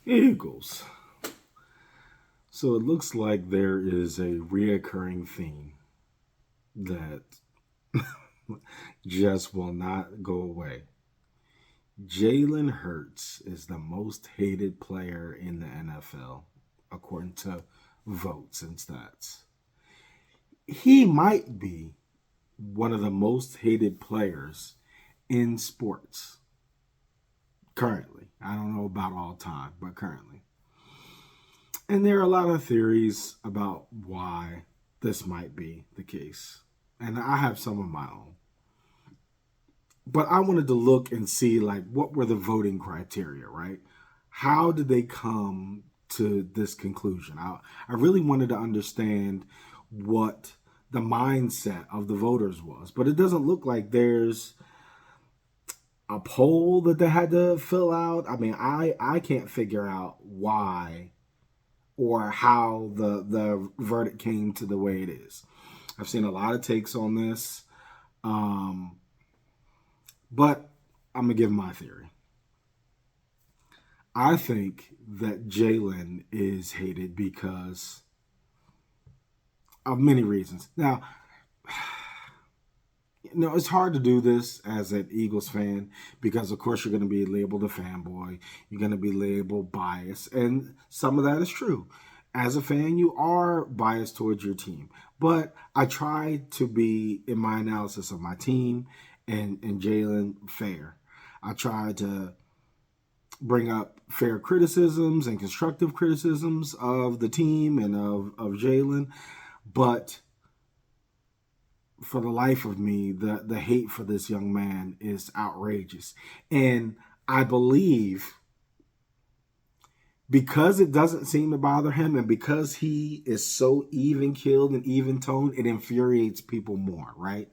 Eagles. So it looks like there is a reoccurring theme that just will not go away. Jalen Hurts is the most hated player in the NFL, according to votes and stats. He might be one of the most hated players in sports currently. I don't know about all time, but currently. And there are a lot of theories about why this might be the case. And I have some of my own. But I wanted to look and see like what were the voting criteria, right? How did they come to this conclusion? I really wanted to understand what the mindset of the voters was. But it doesn't look like there's a poll that they had to fill out. I mean, I can't figure out why or how the verdict came to the way it is. I've seen a lot of takes on this, but I'm gonna give my theory. I think that Jalen is hated because of many reasons. Now, it's hard to do this as an Eagles fan because, of course, you're going to be labeled a fanboy. You're going to be labeled biased. And some of that is true. As a fan, you are biased towards your team. But I try to be, in my analysis of my team and Jalen, fair. I try to bring up fair criticisms and constructive criticisms of the team and of Jalen. But for the life of me, the hate for this young man is outrageous. And I believe because it doesn't seem to bother him and because he is so even keeled and even toned, it infuriates people more, right?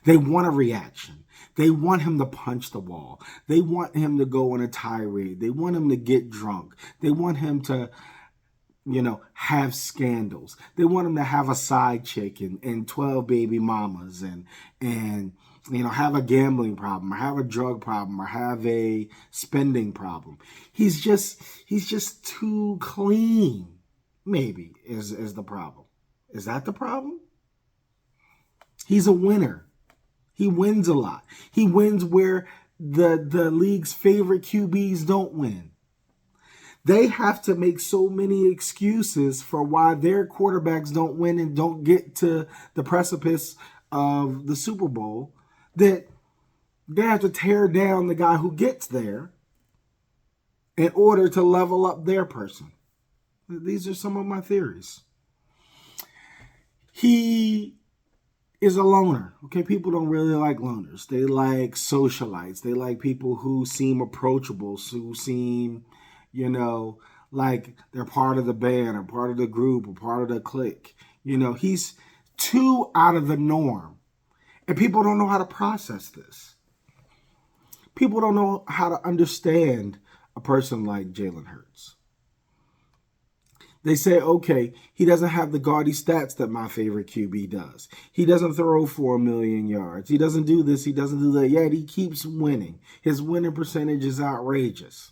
They want a reaction. They want him to punch the wall. They want him to go on a tirade. They want him to get drunk. They want him to have scandals. They want him to have a side chick and 12 baby mamas and have a gambling problem or have a drug problem or have a spending problem. He's just too clean, maybe, is the problem. Is that the problem? He's a winner. He wins a lot. He wins where the league's favorite QBs don't win. They have to make so many excuses for why their quarterbacks don't win and don't get to the precipice of the Super Bowl that they have to tear down the guy who gets there in order to level up their person. These are some of my theories. He is a loner. Okay, people don't really like loners. They like socialites. They like people who seem approachable, who seem like they're part of the band or part of the group or part of the clique. He's too out of the norm. And people don't know how to process this. People don't know how to understand a person like Jalen Hurts. They say, okay, he doesn't have the gaudy stats that my favorite QB does. He doesn't throw for 1,000,000 yards. He doesn't do this. He doesn't do that. Yet he keeps winning. His winning percentage is outrageous.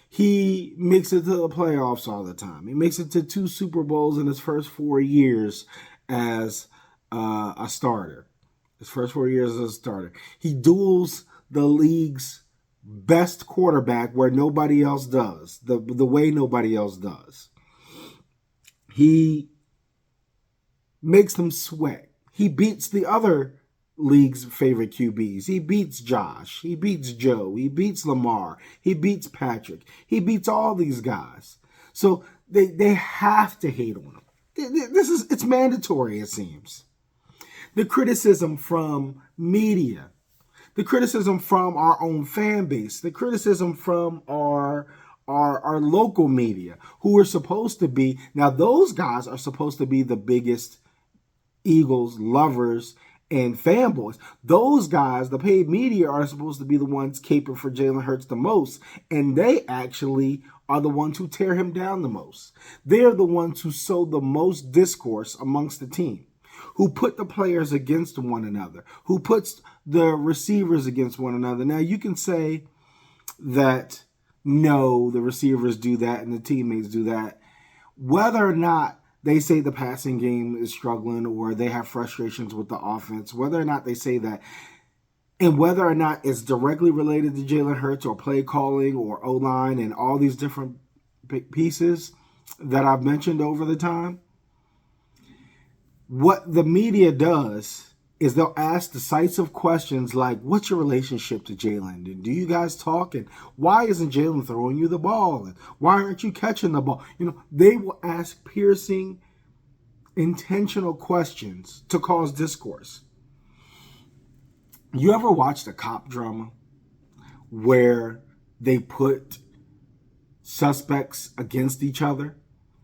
He makes it to the playoffs all the time. He makes it to 2 Super Bowls in his first 4 years as a starter. His first 4 years as a starter. He duels the league's best quarterback where nobody else does, the way nobody else does. He makes them sweat. He beats the other league's favorite QBs. He beats Josh. He beats Joe. He beats Lamar. He beats Patrick. He beats all these guys. So they have to hate on him. It's mandatory, it seems. The criticism from media, the criticism from our own fan base, the criticism from our local media, who are supposed to be, now those guys are supposed to be the biggest Eagles lovers and fanboys. Those guys, the paid media, are supposed to be the ones caping for Jalen Hurts the most, and they actually are the ones who tear him down the most. They're the ones who sow the most discourse amongst the team, who put the players against one another, who puts the receivers against one another. Now, you can say that No, the receivers do that and the teammates do that. Whether or not they say the passing game is struggling or they have frustrations with the offense, whether or not they say that, and whether or not it's directly related to Jalen Hurts or play calling or O line and all these different pieces that I've mentioned over the time, what the media does is they'll ask decisive questions like, what's your relationship to Jalen? And do you guys talk? And why isn't Jalen throwing you the ball? And why aren't you catching the ball? They will ask piercing, intentional questions to cause discourse. You ever watched a cop drama where they put suspects against each other?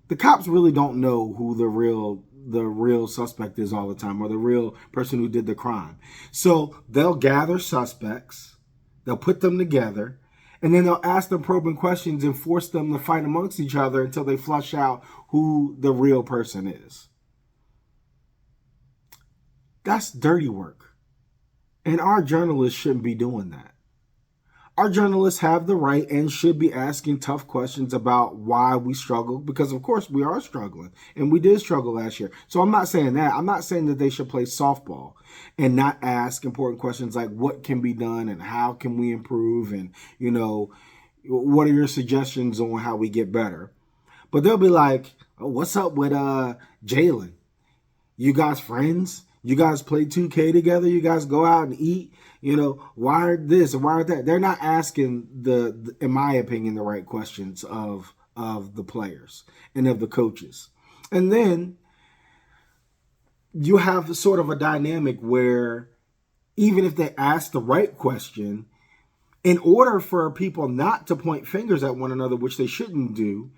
The cops really don't know who the real suspect is all the time, or the real person who did the crime. So they'll gather suspects, they'll put them together, and then they'll ask them probing questions and force them to fight amongst each other until they flush out who the real person is. That's dirty work. And our journalists shouldn't be doing that. Our journalists have the right and should be asking tough questions about why we struggle, because of course we are struggling, and we did struggle last year. So I'm not saying that. I'm not saying that they should play softball and not ask important questions like what can be done and how can we improve, and what are your suggestions on how we get better. But they'll be like, oh, what's up with Jalen? You guys friends? You guys play 2K together? You guys go out and eat? Why are this and why are that? They're not asking in my opinion, the right questions of the players and of the coaches. And then you have sort of a dynamic where even if they ask the right question, in order for people not to point fingers at one another, which they shouldn't do,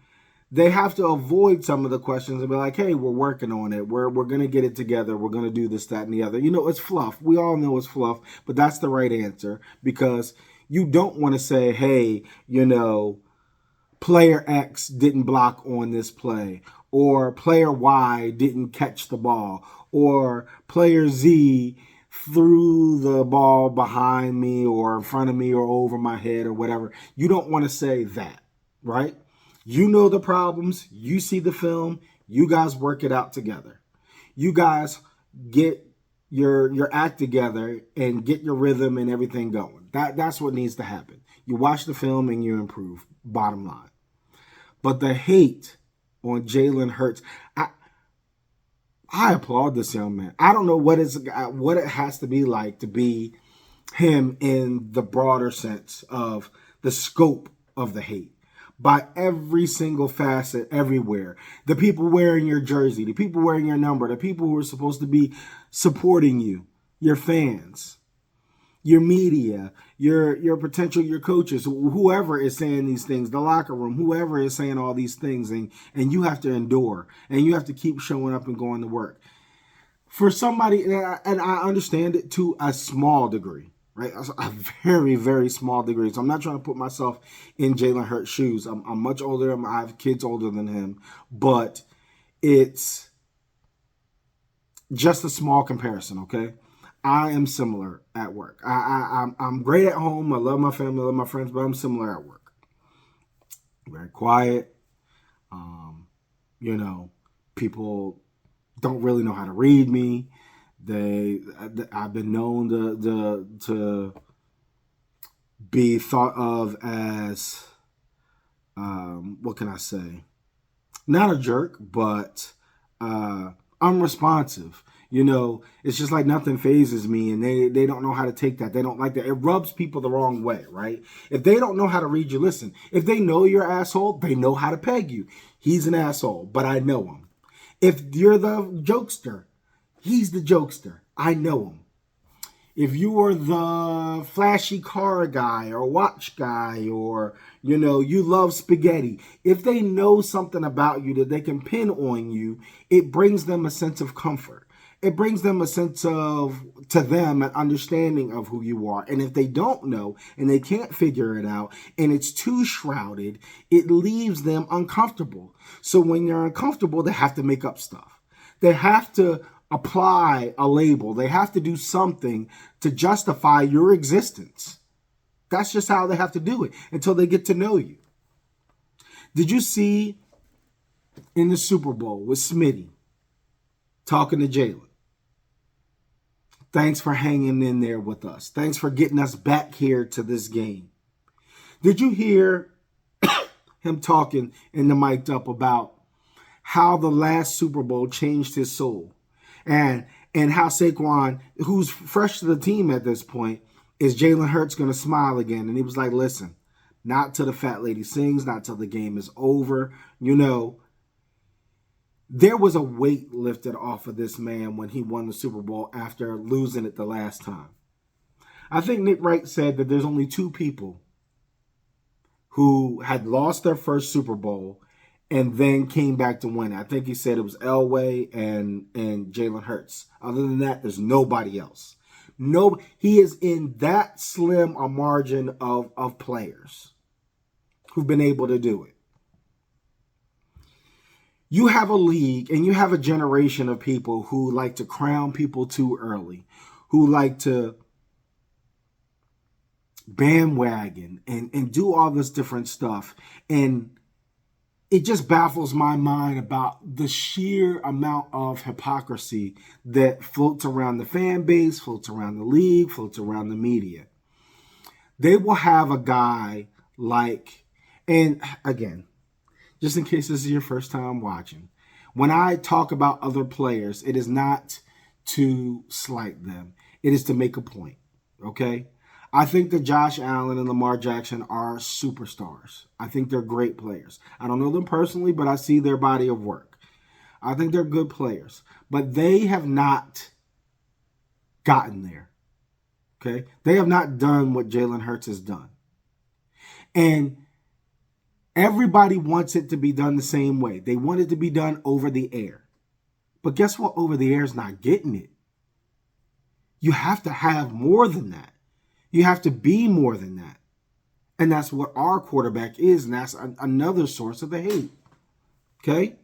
they have to avoid some of the questions and be like, hey, we're working on it. We're going to get it together. We're going to do this, that, and the other. It's fluff. We all know it's fluff, but that's the right answer, because you don't want to say, hey, player X didn't block on this play, or player Y didn't catch the ball, or player Z threw the ball behind me or in front of me or over my head or whatever. You don't want to say that, right? You know the problems. You see the film. You guys work it out together. You guys get your act together and get your rhythm and everything going. That's what needs to happen. You watch the film and you improve, bottom line. But the hate on Jalen Hurts, I applaud this young man. I don't know what it has to be like to be him in the broader sense of the scope of the hate. By every single facet, everywhere. The people wearing your jersey, the people wearing your number, the people who are supposed to be supporting you, your fans, your media, your coaches, whoever is saying these things, the locker room, whoever is saying all these things, and you have to endure, and you have to keep showing up and going to work. For somebody, and I understand it to a small degree, right? A very, very small degree. So I'm not trying to put myself in Jalen Hurts' shoes. I'm much older. I have kids older than him. But it's just a small comparison, okay? I am similar at work. I'm great at home. I love my family, I love my friends, but I'm similar at work. Very quiet. People don't really know how to read me. I've been known to be thought of as, what can I say? Not a jerk, but unresponsive. It's just like nothing phases me, and they don't know how to take that. They don't like that. It rubs people the wrong way, right? If they don't know how to read you, listen. If they know you're an asshole, they know how to peg you. He's an asshole, but I know him. If you're the jokester, he's the jokester. I know him. If you are the flashy car guy or watch guy, or, you love spaghetti, if they know something about you that they can pin on you, it brings them a sense of comfort. It brings them a sense of, to them, an understanding of who you are. And if they don't know and they can't figure it out and it's too shrouded, it leaves them uncomfortable. So when they're uncomfortable, they have to make up stuff. They have to apply a label. They have to do something to justify your existence. That's just how they have to do it until they get to know you. Did you see in the Super Bowl with Smitty talking to Jalen? Thanks for hanging in there with us. Thanks for getting us back here to this game. Did you hear him talking in the mic'd up about how the last Super Bowl changed his soul? And how Saquon, who's fresh to the team at this point, is Jalen Hurts going to smile again? And he was like, listen, not till the fat lady sings, not till the game is over. You know, there was a weight lifted off of this man when he won the Super Bowl after losing it the last time. I think Nick Wright said that there's only two people who had lost their first Super Bowl and then came back to win. I think he said it was Elway and Jalen Hurts. Other than that, there's nobody else. No, he is in that slim a margin of players who've been able to do it. You have a league and you have a generation of people who like to crown people too early, who like to bandwagon and do all this different stuff. And it just baffles my mind about the sheer amount of hypocrisy that floats around the fan base, floats around the league, floats around the media. They will have a guy like, and again, just in case this is your first time watching, when I talk about other players, it is not to slight them. It is to make a point, okay? I think that Josh Allen and Lamar Jackson are superstars. I think they're great players. I don't know them personally, but I see their body of work. I think they're good players. But they have not gotten there, okay? They have not done what Jalen Hurts has done. And everybody wants it to be done the same way. They want it to be done over the air. But guess what? Over the air is not getting it. You have to have more than that. You have to be more than that. And that's what our quarterback is, and that's another source of the hate. Okay?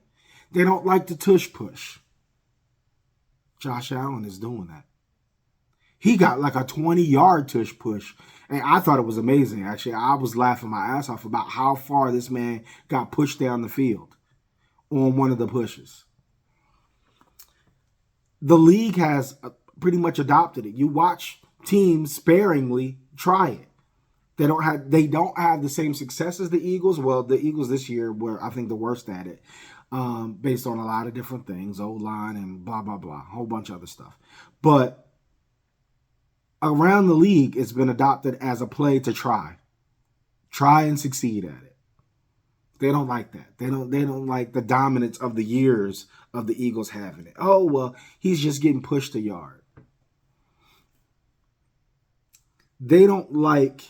They don't like the tush push. Josh Allen is doing that. He got like a 20-yard tush push, and I thought it was amazing, actually. I was laughing my ass off about how far this man got pushed down the field on one of the pushes. The league has pretty much adopted it. You watch teams sparingly try it. They don't have the same success as the Eagles. Well, the Eagles this year were, I think, the worst at it, based on a lot of different things, O-line and blah, blah, blah, a whole bunch of other stuff. But around the league, it's been adopted as a play to try and succeed at it. They don't like that. They don't like the dominance of the years of the Eagles having it. Oh, well, he's just getting pushed a yard. They don't like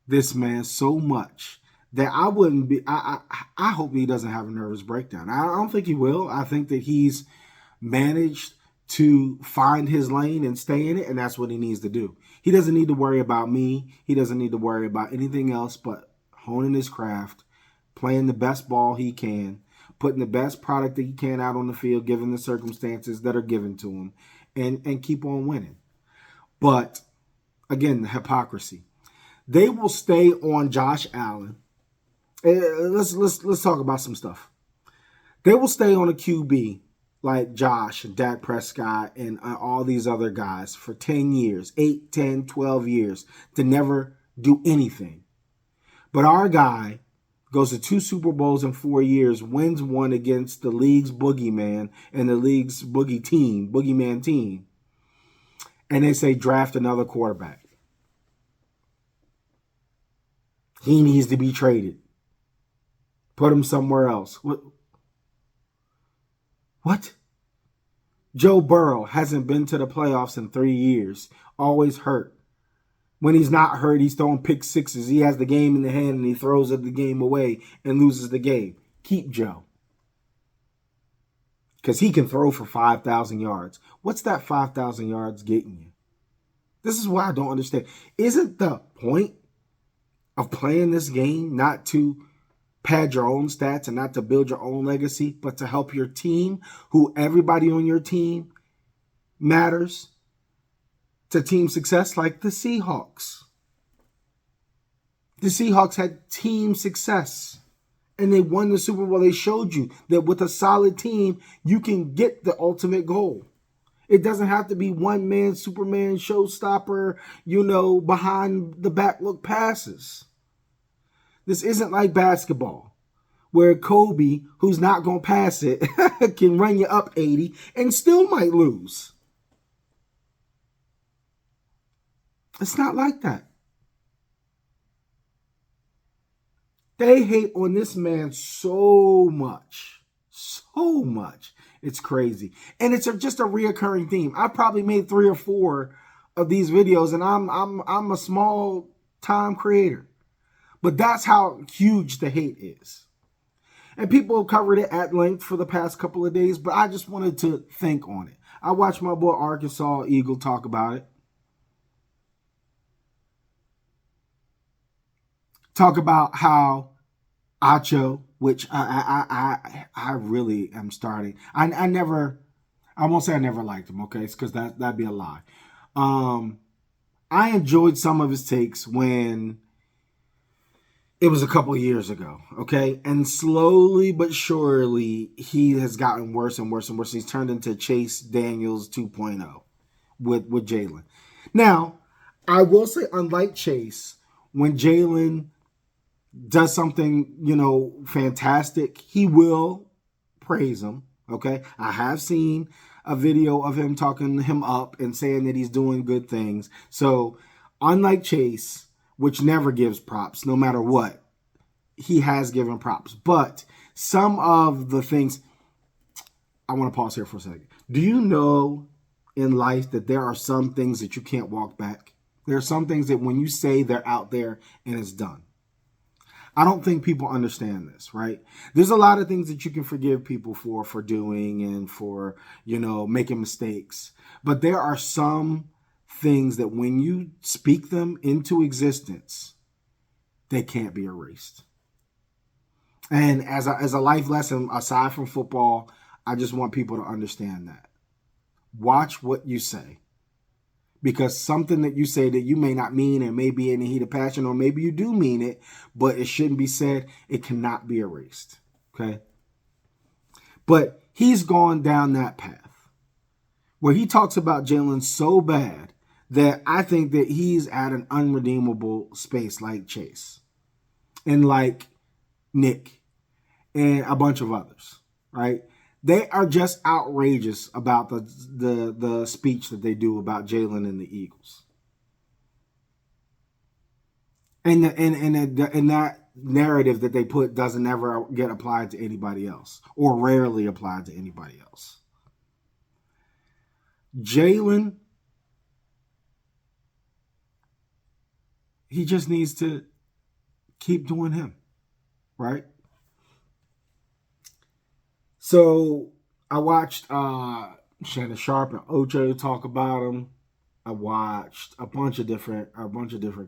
this man so much that I wouldn't be. I hope he doesn't have a nervous breakdown. I don't think he will. I think that he's managed to find his lane and stay in it, and that's what he needs to do. He doesn't need to worry about me. He doesn't need to worry about anything else but honing his craft, playing the best ball he can, putting the best product that he can out on the field, given the circumstances that are given to him, and keep on winning. But again, the hypocrisy. They will stay on Josh Allen. Let's talk about some stuff. They will stay on a QB like Josh and Dak Prescott and all these other guys for 10 years, 8, 10, 12 years to never do anything. But our guy goes to 2 Super Bowls in 4 years, wins one against the league's boogeyman and the league's boogeyman team. And they say draft another quarterback. He needs to be traded. Put him somewhere else. What? Joe Burrow hasn't been to the playoffs in 3 years. Always hurt. When he's not hurt, he's throwing pick sixes. He has the game in the hand and he throws the game away and loses the game. Keep Joe. Because he can throw for 5,000 yards. What's that 5,000 yards getting you? This is what I don't understand. Isn't the point of playing this game not to pad your own stats and not to build your own legacy, but to help your team, who everybody on your team matters to team success, like the Seahawks? The Seahawks had team success and they won the Super Bowl. They showed you that with a solid team, you can get the ultimate goal. It doesn't have to be one man, Superman, showstopper, behind the back look passes. This isn't like basketball where Kobe, who's not going to pass it, can run you up 80 and still might lose. It's not like that. They hate on this man so much. So much. It's crazy. And it's just a reoccurring theme. I probably made 3 or 4 of these videos, and I'm a small time creator. But that's how huge the hate is. And people have covered it at length for the past couple of days, but I just wanted to think on it. I watched my boy Arkansas Eagle talk about it. Talk about how Acho, which I really am starting. I won't say I never liked him, okay? It's because that'd be a lie. I enjoyed some of his takes when it was a couple years ago, okay? And slowly but surely, he has gotten worse and worse and worse. He's turned into Chase Daniels 2.0 with Jalen. Now, I will say, unlike Chase, when Jalen does something, fantastic, he will praise him, okay? I have seen a video of him talking him up and saying that he's doing good things. So, unlike Chase, which never gives props, no matter what, he has given props. But some of the things, I want to pause here for a second. Do you know in life that there are some things that you can't walk back? There are some things that when you say, they're out there and it's done. I don't think people understand this, right? There's a lot of things that you can forgive people for doing and for, making mistakes. But there are some things that when you speak them into existence, they can't be erased. And as a life lesson, aside from football, I just want people to understand that. Watch what you say. Because something that you say that you may not mean and may be in the heat of passion, or maybe you do mean it, but it shouldn't be said, it cannot be erased. Okay? But he's gone down that path where he talks about Jalen so bad that I think that he's at an unredeemable space like Chase and like Nick and a bunch of others, right? They are just outrageous about the speech that they do about Jalen and the Eagles. And that narrative that they put doesn't ever get applied to anybody else, or rarely applied to anybody else. Jalen, he just needs to keep doing him, right? So I watched Shannon Sharp and Ocho talk about him. I watched a bunch of different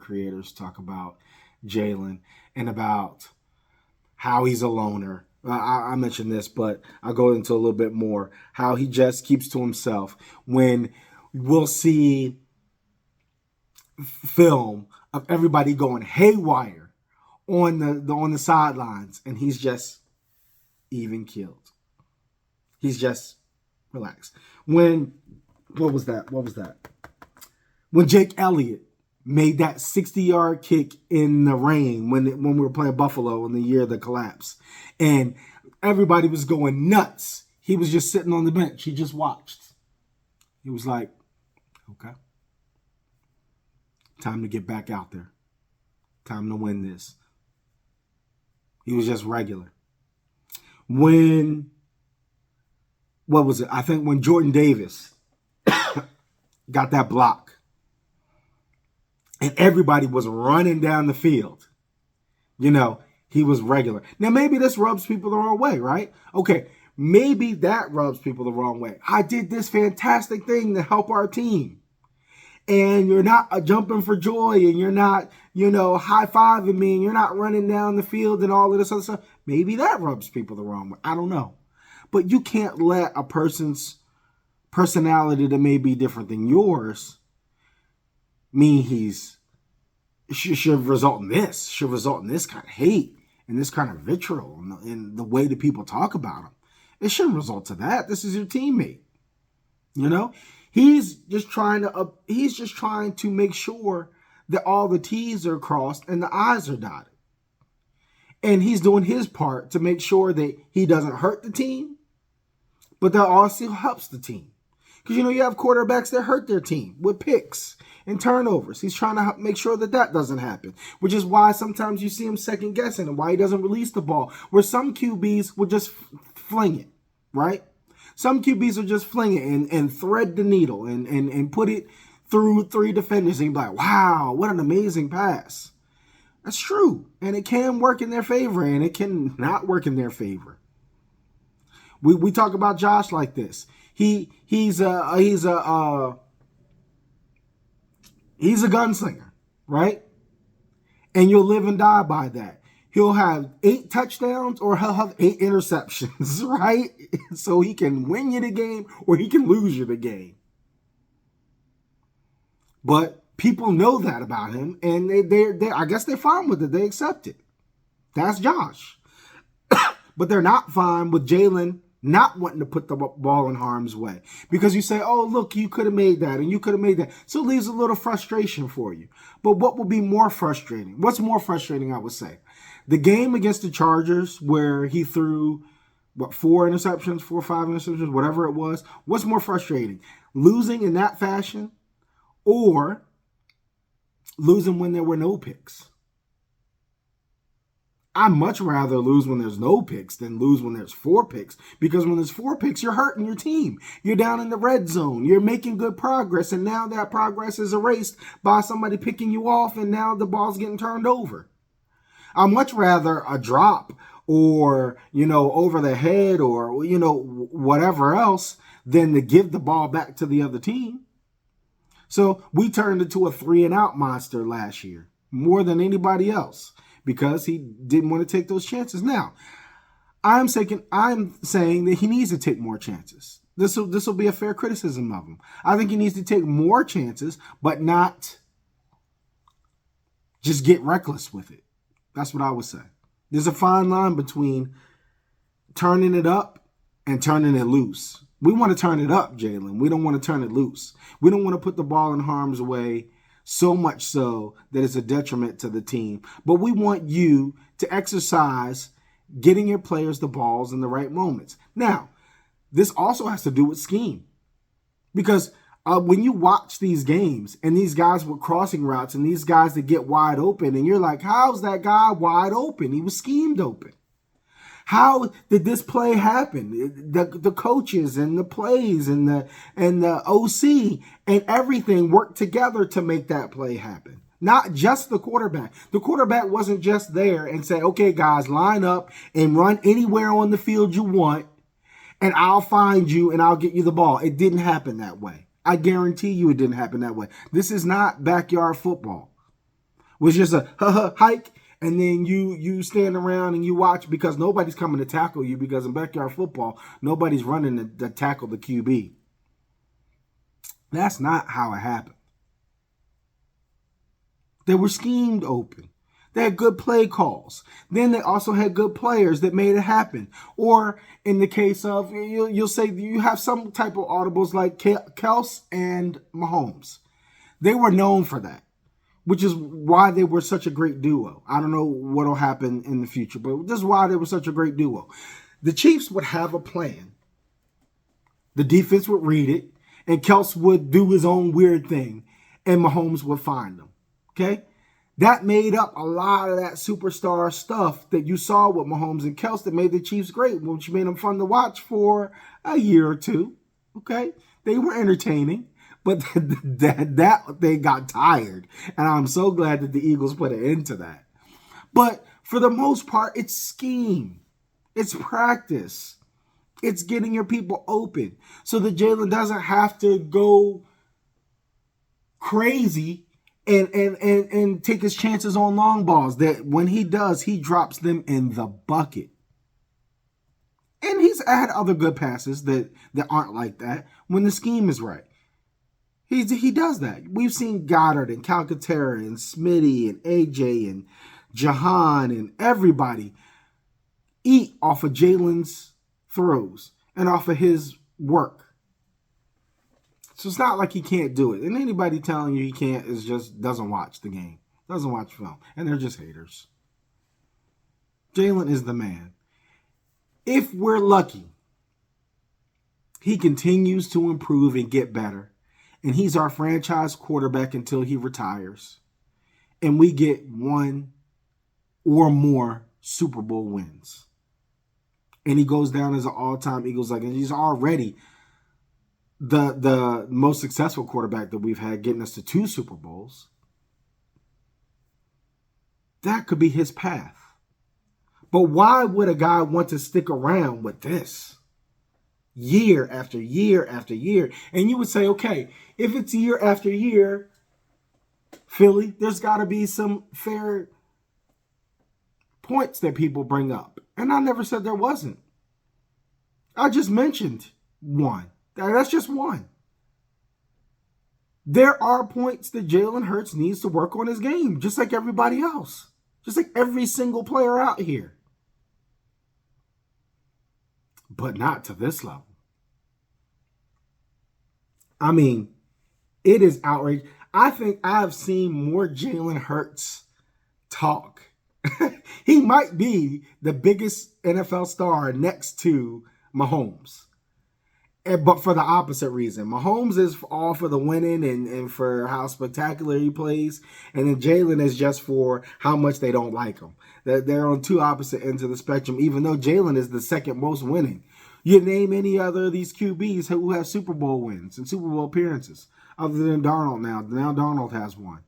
creators talk about Jalen and about how he's a loner. I mentioned this, but I'll go into a little bit more. How he just keeps to himself. When we'll see film of everybody going haywire on the sidelines, and he's just even keeled. He's just relaxed. What was that? When Jake Elliott made that 60-yard kick in the rain when we were playing Buffalo in the year of the collapse, and everybody was going nuts. He was just sitting on the bench. He just watched. He was like, okay, time to get back out there. Time to win this. He was just regular. I think when Jordan Davis got that block and everybody was running down the field, he was regular. Now, maybe this rubs people the wrong way, right? Okay, maybe that rubs people the wrong way. I did this fantastic thing to help our team. And you're not jumping for joy, and you're not, high-fiving me, and you're not running down the field and all of this other stuff. Maybe that rubs people the wrong way. I don't know. But you can't let a person's personality that may be different than yours mean he's should result in this, should result in this kind of hate and this kind of vitriol in the way that people talk about him. It shouldn't result to that. This is your teammate. You know, he's just trying to make sure that all the T's are crossed and the I's are dotted. And he's doing his part to make sure that he doesn't hurt the team, but that also helps the team. Because, you have quarterbacks that hurt their team with picks and turnovers. He's trying to make sure that doesn't happen, which is why sometimes you see him second guessing and why he doesn't release the ball, where some QBs will just fling it, right? Some QBs will just fling it and thread the needle and put it through 3 defenders and be like, wow, what an amazing pass. That's true. And it can work in their favor and it can not work in their favor. We talk about Josh like this. He's a gunslinger, right? And you'll live and die by that. He'll have 8 touchdowns or he'll have 8 interceptions, right? So he can win you the game or he can lose you the game. But people know that about him, and they I guess they're fine with it. They accept it. That's Josh. But they're not fine with Jalen not wanting to put the ball in harm's way. Because you say, oh, look, you could have made that, and you could have made that. So it leaves a little frustration for you. But what would be more frustrating? What's more frustrating, I would say? The game against the Chargers where he threw, 4 interceptions, 4 or 5 interceptions, whatever it was. What's more frustrating? Losing in that fashion or losing when there were no picks? I'd much rather lose when there's no picks than lose when there's 4 picks. Because when there's 4 picks, you're hurting your team. You're down in the red zone. You're making good progress. And now that progress is erased by somebody picking you off. And now the ball's getting turned over. I'd much rather a drop or, over the head or, whatever else than to give the ball back to the other team. So we turned into a 3-and-out monster last year, more than anybody else, because he didn't want to take those chances. Now, I'm saying that he needs to take more chances. This will be a fair criticism of him. I think he needs to take more chances, but not just get reckless with it. That's what I would say. There's a fine line between turning it up and turning it loose. We want to turn it up, Jalen. We don't want to turn it loose. We don't want to put the ball in harm's way so much so that it's a detriment to the team. But we want you to exercise getting your players the balls in the right moments. Now, this also has to do with scheme. Because when you watch these games and these guys with crossing routes and these guys that get wide open and you're like, how's that guy wide open? He was schemed open. How did this play happen? The coaches and the plays and the OC and everything worked together to make that play happen. Not just the quarterback. The quarterback wasn't just there and say, okay, guys, line up and run anywhere on the field you want, and I'll find you and I'll get you the ball. It didn't happen that way. I guarantee you it didn't happen that way. This is not backyard football. It was just a hike. And then you stand around and you watch because nobody's coming to tackle you, because in backyard football, nobody's running to tackle the QB. That's not how it happened. They were schemed open. They had good play calls. Then they also had good players that made it happen. Or in the case of, you'll say you have some type of audibles like Kels and Mahomes. They were known for that, which is why they were such a great duo. I don't know what will happen in the future, but this is why they were such a great duo. The Chiefs would have a plan. The defense would read it, and Kels would do his own weird thing, and Mahomes would find them. Okay? That made up a lot of that superstar stuff that you saw with Mahomes and Kels that made the Chiefs great, which made them fun to watch for a year or two. Okay? They were entertaining. But that they got tired. And I'm so glad that the Eagles put an end to that. But for the most part, it's scheme. It's practice. It's getting your people open so that Jalen doesn't have to go crazy and take his chances on long balls. That when he does, he drops them in the bucket. And he's had other good passes that aren't like that when the scheme is right. He does that. We've seen Goddard and Calcaterra and Smitty and AJ and Jahan and everybody eat off of Jalen's throws and off of his work. So it's not like he can't do it. And anybody telling you he can't is just doesn't watch the game, doesn't watch film, and they're just haters. Jalen is the man. If we're lucky, he continues to improve and get better, and he's our franchise quarterback until he retires, and we get one or more Super Bowl wins. And he goes down as an all-time Eagles legend. He's already the most successful quarterback that we've had, getting us to 2 Super Bowls. That could be his path. But why would a guy want to stick around with this year after year after year? And you would say, okay, if it's year after year, Philly, there's got to be some fair points that people bring up. And I never said there wasn't. I just mentioned one. That's just one. There are points that Jalen Hurts needs to work on his game, just like everybody else. Just like every single player out here. But not to this level. I mean, it is outrageous. I think I've seen more Jalen Hurts talk. He might be the biggest NFL star next to Mahomes. But for the opposite reason. Mahomes is all for the winning and for how spectacular he plays. And then Jalen is just for how much they don't like him. They're on two opposite ends of the spectrum, even though Jalen is the second most winning. You name any other of these QBs who have Super Bowl wins and Super Bowl appearances, other than Darnold now. Now Darnold has one.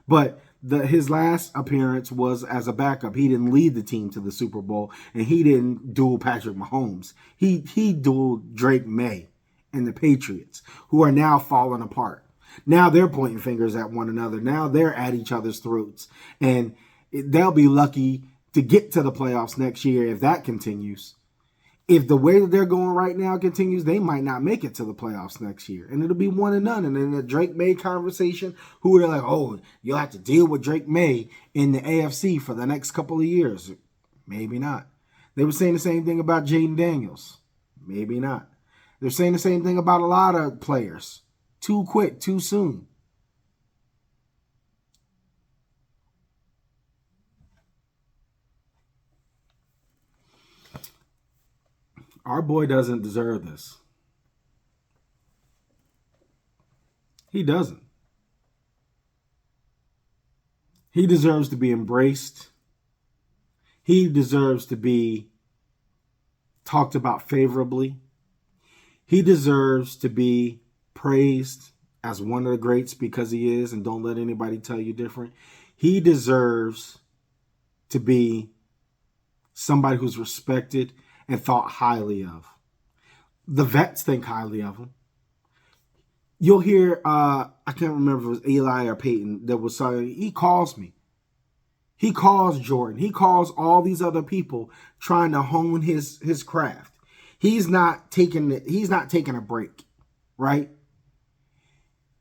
But his last appearance was as a backup. He didn't lead the team to the Super Bowl, and he didn't duel Patrick Mahomes. He dueled Drake May and the Patriots, who are now falling apart. Now they're pointing fingers at one another. Now they're at each other's throats, and they'll be lucky to get to the playoffs next year if that continues. If the way that they're going right now continues, they might not make it to the playoffs next year. And it'll be 1-0. And then the Drake May conversation, who are like, oh, you'll have to deal with Drake May in the AFC for the next couple of years. Maybe not. They were saying the same thing about Jaden Daniels. Maybe not. They're saying the same thing about a lot of players. Too quick, too soon. Our boy doesn't deserve this. He doesn't. He deserves to be embraced. He deserves to be talked about favorably. He deserves to be praised as one of the greats because he is, and don't let anybody tell you different. He deserves to be somebody who's respected and thought highly of. The vets think highly of him. You'll hear, I can't remember if it was Eli or Peyton that was saying, he calls me. He calls Jordan. He calls all these other people trying to hone his craft. He's not taking a break, right?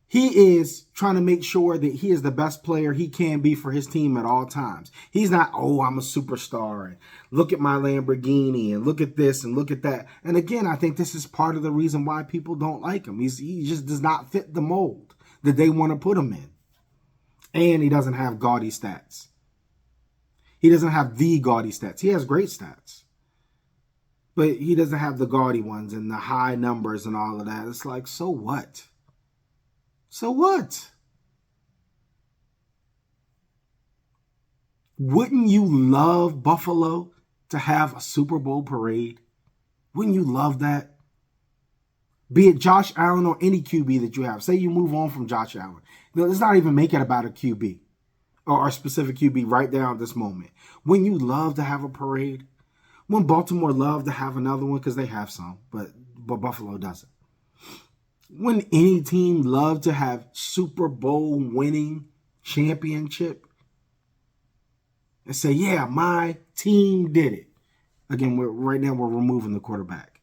He is trying to make sure that he is the best player he can be for his team at all times. He's not, oh, I'm a superstar, and look at my Lamborghini, and look at this, and look at that. And again, I think this is part of the reason why people don't like him. He just does not fit the mold that they want to put him in. And he doesn't have gaudy stats. He doesn't have the gaudy stats. He has great stats. But he doesn't have the gaudy ones and the high numbers and all of that. It's like, so what? So what? Wouldn't you love Buffalo to have a Super Bowl parade? Wouldn't you love that? Be it Josh Allen or any QB that you have. Say you move on from Josh Allen. Let's not even make it about a QB or a specific QB right now at this moment. Wouldn't you love to have a parade? Wouldn't Baltimore love to have another one? Because they have some, but Buffalo doesn't. Wouldn't any team love to have Super Bowl winning championship? And say, yeah, my team did it. Again, right now we're removing the quarterback.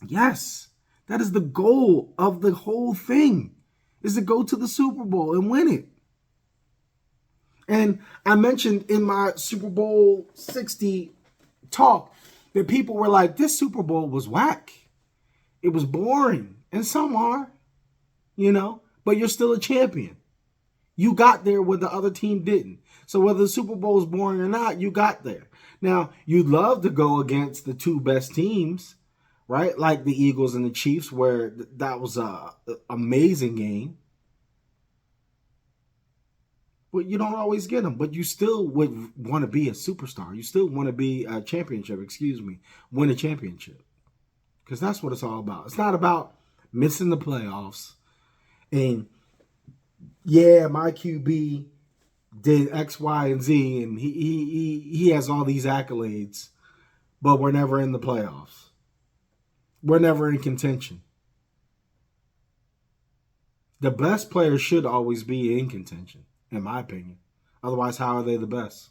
Yes, That is the goal of the whole thing, is to go to the Super Bowl and win it. And I mentioned in my Super Bowl 60 talk that people were like, this Super Bowl was whack. It was boring. And some are, but you're still a champion. You got there where the other team didn't. So whether the Super Bowl is boring or not, you got there. Now, you'd love to go against the two best teams, right? Like the Eagles and the Chiefs, where that was an amazing game. But you don't always get them. But you still would want to be a superstar. You still want to be a championship, win a championship. Because that's what it's all about. It's not about missing the playoffs. And, yeah, my QB did X, Y, and Z, and he has all these accolades, but we're never in the playoffs. We're never in contention. The best players should always be in contention, in my opinion. Otherwise, how are they the best?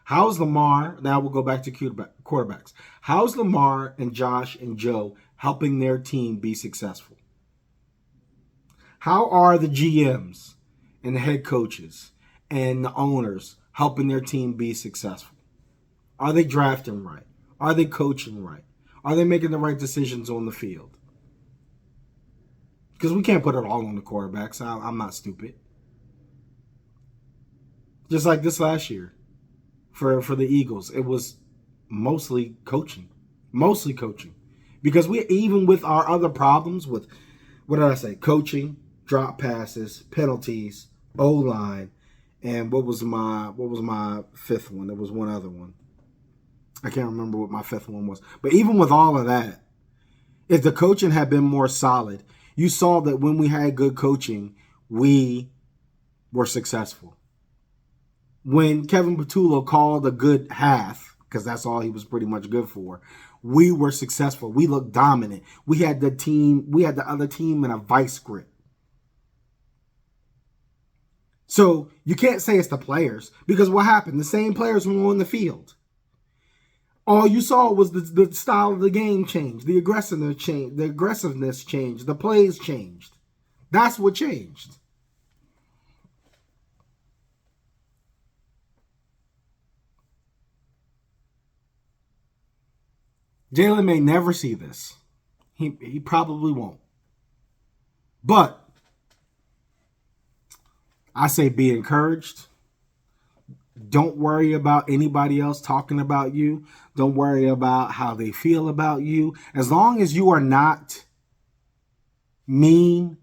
How's Lamar? Now we'll go back to quarterbacks. How's Lamar and Josh and Joe helping their team be successful? How are the GMs and the head coaches and the owners helping their team be successful? Are they drafting right? Are they coaching right? Are they making the right decisions on the field? Because we can't put it all on the quarterbacks. I'm not stupid. Just like this last year for the Eagles, it was mostly coaching. Because even with our other problems with, what did I say? Coaching, drop passes, penalties, O-line, and what was my fifth one? There was one other one. I can't remember what my fifth one was. But even with all of that, if the coaching had been more solid, you saw that when we had good coaching, we were successful. When Kevin Patullo called a good half, because that's all he was pretty much good for, we were successful. We looked dominant. We had the other team in a vice grip. So you can't say it's the players, because what happened? The same players were on the field. All you saw was the style of the game changed, the aggressiveness changed, the plays changed. That's what changed. Jalen may never see this. He probably won't. But I say be encouraged. Don't worry about anybody else talking about you. Don't worry about how they feel about you. As long as you are not mean,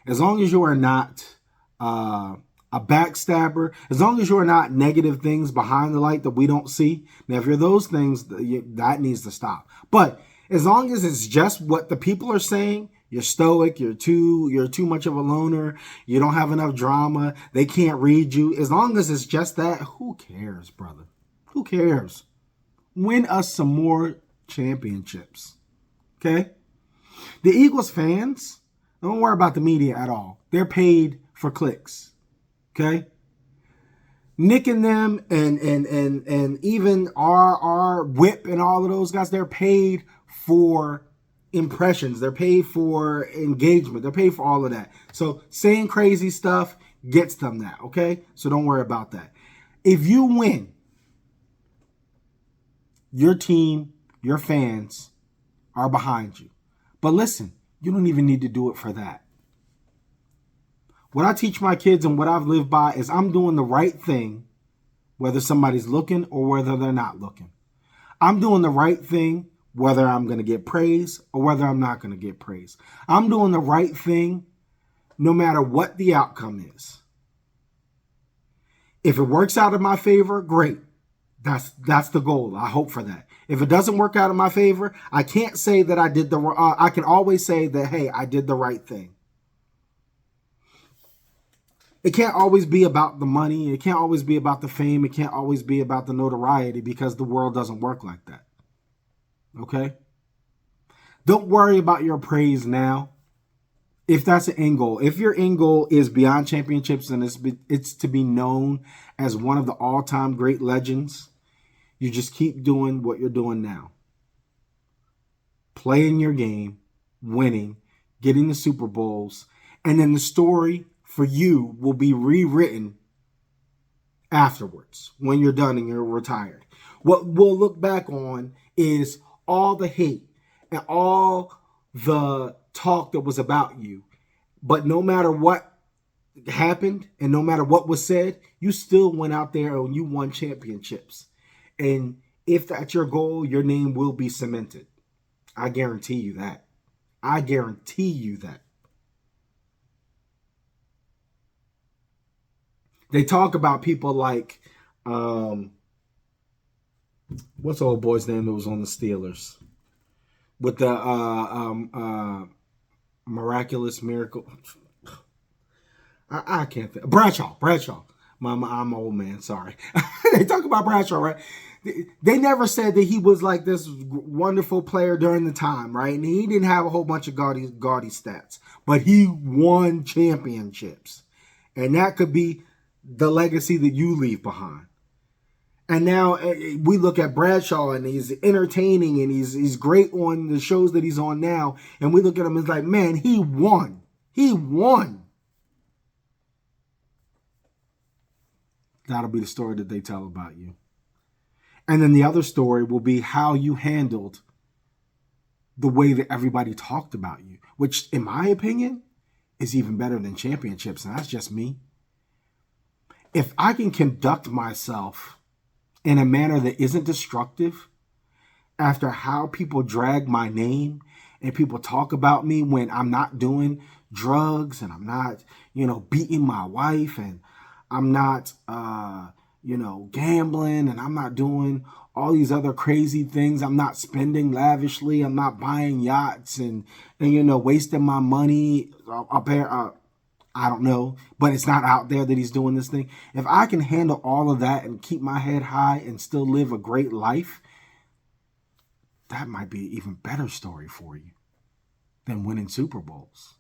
as long as you are not a backstabber, as long as you are not negative things behind the light that we don't see. Now, if you're those things, that needs to stop. But as long as it's just what the people are saying, you're stoic, you're too much of a loner, you don't have enough drama, they can't read you. As long as it's just that, who cares, brother? Who cares? Win us some more championships. Okay? The Eagles fans, don't worry about the media at all. They're paid for clicks. Okay? Nick and them and even our whip and all of those guys, they're paid for impressions. They're paid for engagement. They're paid for all of that. So saying crazy stuff gets them that, okay? So don't worry about that. If you win, your team, your fans are behind you. But listen, you don't even need to do it for that. What I teach my kids and what I've lived by is I'm doing the right thing, whether somebody's looking or whether they're not looking. I'm doing the right thing whether I'm going to get praise or whether I'm not going to get praise. I'm doing the right thing no matter what the outcome is. If it works out in my favor, great. That's the goal. I hope for that. If it doesn't work out in my favor, I can't say that I can always say that, hey, I did the right thing. It can't always be about the money. It can't always be about the fame. It can't always be about the notoriety, because the world doesn't work like that. Okay? Don't worry about your praise now. If that's an end goal. If your end goal is beyond championships and it's to be known as one of the all-time great legends, you just keep doing what you're doing now. Playing your game, winning, getting the Super Bowls, and then the story for you will be rewritten afterwards when you're done and you're retired. What we'll look back on is all the hate and all the talk that was about you. But no matter what happened and no matter what was said, you still went out there and you won championships. And if that's your goal, your name will be cemented. I guarantee you that. I guarantee you that. They talk about people like, what's the old boy's name that was on the Steelers with the miraculous miracle. I can't think. Bradshaw. I'm an old man. Sorry. They talk about Bradshaw, right? They never said that he was like this wonderful player during the time, right? And he didn't have a whole bunch of gaudy stats, but he won championships, and that could be the legacy that you leave behind. And now we look at Bradshaw and he's entertaining and he's great on the shows that he's on now. And we look at him and it's like, man, he won. He won. That'll be the story that they tell about you. And then the other story will be how you handled the way that everybody talked about you, which in my opinion is even better than championships. And that's just me. If I can conduct myself in a manner that isn't destructive after how people drag my name and people talk about me when I'm not doing drugs and I'm not, beating my wife and I'm not, gambling and I'm not doing all these other crazy things. I'm not spending lavishly. I'm not buying yachts and wasting my money. I don't know, but it's not out there that he's doing this thing. If I can handle all of that and keep my head high and still live a great life, that might be an even better story for you than winning Super Bowls.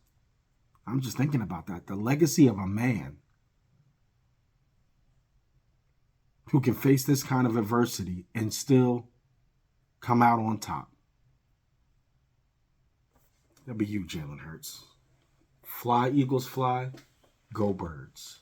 I'm just thinking about that. The legacy of a man who can face this kind of adversity and still come out on top. That'll be you, Jalen Hurts. Fly, Eagles, fly. Go Birds.